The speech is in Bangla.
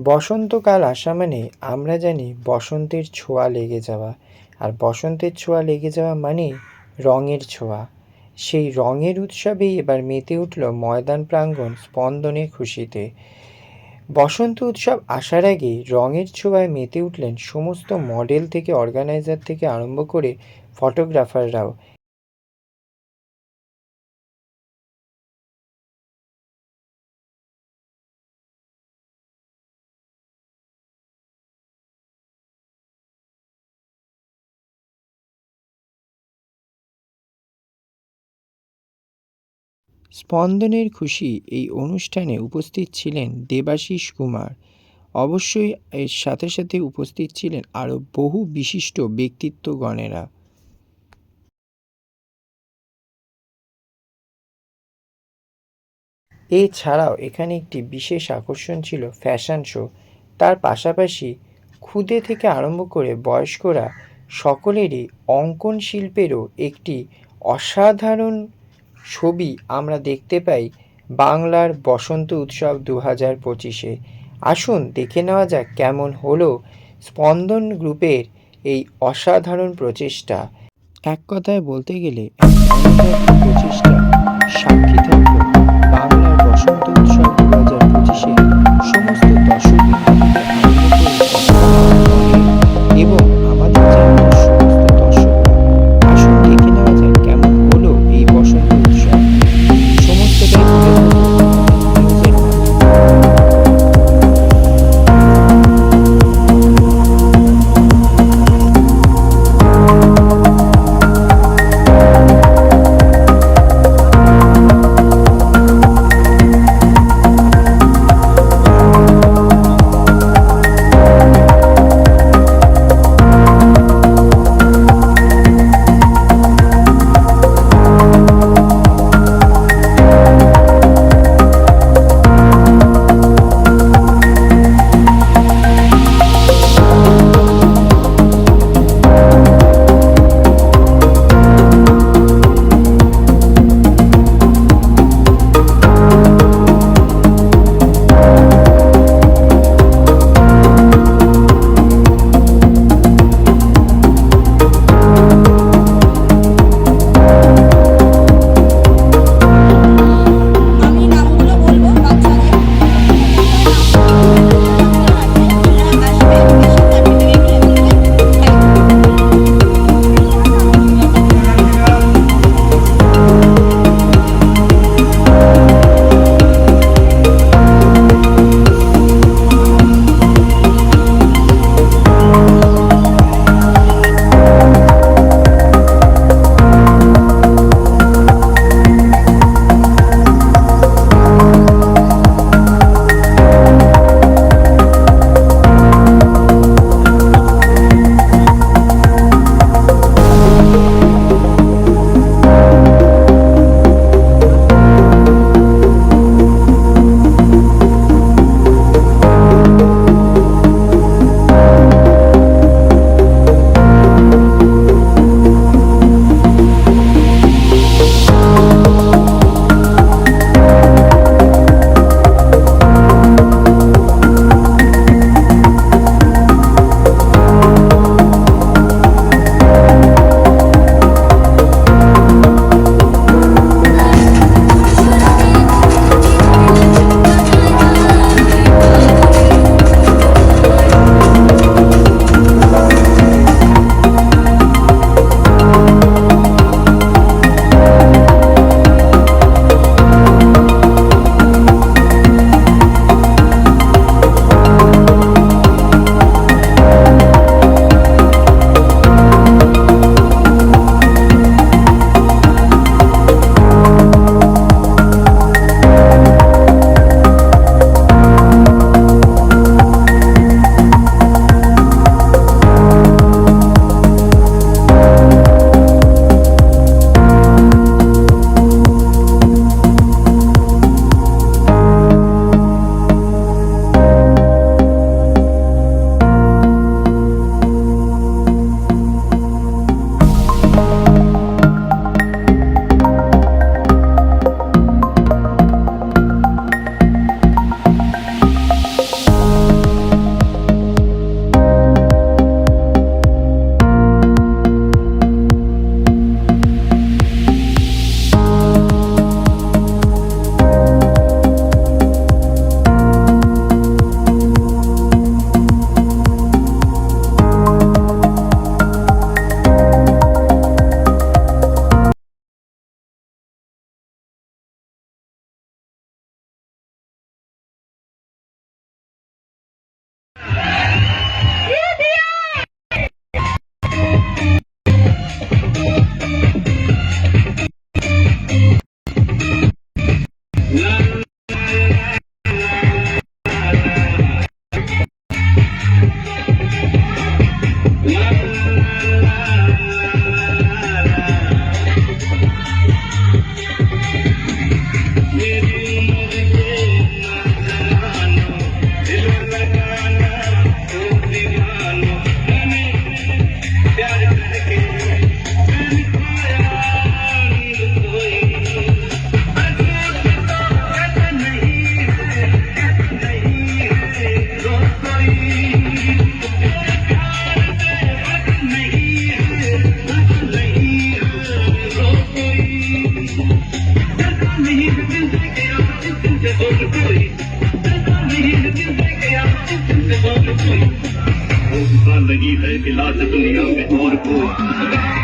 বসন্তকাল আসা মানে আমরা জানি বসন্তের ছোঁয়া লেগে যাওয়া। আর বসন্তের ছোঁয়া লেগে যাওয়া মানে রঙের ছোঁয়া। সেই রঙের উৎসবেই এবার মেতে উঠল ময়দান প্রাঙ্গণ স্পন্দনের খুশিতে। বসন্ত উৎসব আসার আগেই রঙের ছোঁয়ায় মেতে উঠলেন সমস্ত মডেল থেকে অর্গানাইজার থেকে আরম্ভ করে ফটোগ্রাফাররাও। স্পন্দনের খুশি এই অনুষ্ঠানে উপস্থিত ছিলেন দেবাশিস কুমার। অবশ্যই এর সাথে সাথে উপস্থিত ছিলেন আরও বহু বিশিষ্ট ব্যক্তিত্বগণেরা। এছাড়াও এখানে একটি বিশেষ আকর্ষণ ছিল ফ্যাশন শো। তার পাশাপাশি ক্ষুদে থেকে আরম্ভ করে বয়স্করা সকলেরই অঙ্কন শিল্পেরও একটি অসাধারণ ছবি আমরা দেখতে পাই বাংলার বসন্ত উৎসব 2025-এ। আসুন দেখে নেওয়া যাক কেমন হলো স্পন্দন গ্রুপের এই অসাধারণ প্রচেষ্টা। এক কথায় বলতে গেলে এক অনবদ্য প্রচেষ্টা সাক্ষী থাকল বাংলার বসন্ত উৎসব 2025-এ সমস্ত দর্শকবৃন্দ থেকে আরম্ভ করে এবং আমাদের চ্যানেলের সমস্ত দর্শকরা। আসুন দেখে নেওয়া যাক কেমন হলো এই বসন্ত উৎসব। সমস্তটাই তুলে ধরবো আমাদের নিউজের মাধ্যমে। साथ दुनिया में और कोई